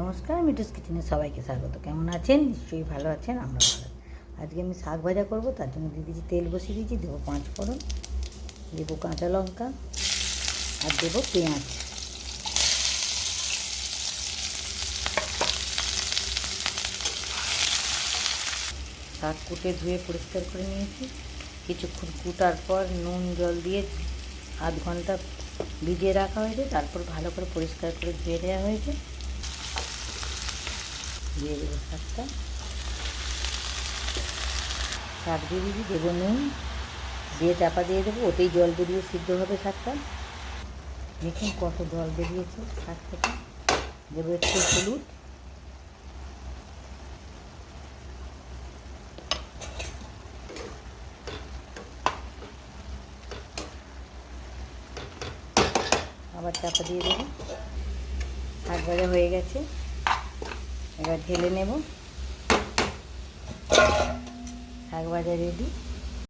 নমস্কার, মিঠুস কিচেনে সবাইকে স্বাগত। কেমন আছেন? নিশ্চয়ই ভালো আছেন, আমরা ভালো আছি। আজকে আমি শাক ভাজা করবো, তার জন্য দিয়ে দিয়েছি তেল বসিয়ে দিয়েছি, দেবো 5 ফোড়ন, দেবো কাঁচা লঙ্কা আর দেবো পেঁয়াজ। শাক কুটে ধুয়ে পরিষ্কার করে নিয়েছি। কিছুক্ষণ কুটার পর নুন জল দিয়ে আধ ঘন্টা ভিজিয়ে রাখা হয়েছে, তারপর ভালো করে পরিষ্কার করে ধুয়ে দেওয়া হয়েছে। দিয়ে দেবো শাকটা, শাক দিয়ে দিয়েছি, দেবো নুন দিয়ে চাপা দিয়ে দেবো, ওতেই জল বেরিয়ে সিদ্ধ হবে শাকটা। দেখুন কত জল বেরিয়েছে শাক থেকে। দেবো একটু হলুদ, আবার চাপা দিয়ে দেবো। শাক ভাজা হয়ে গেছে, এবার ঢেলে নেব। শাক ভাজা রেডি।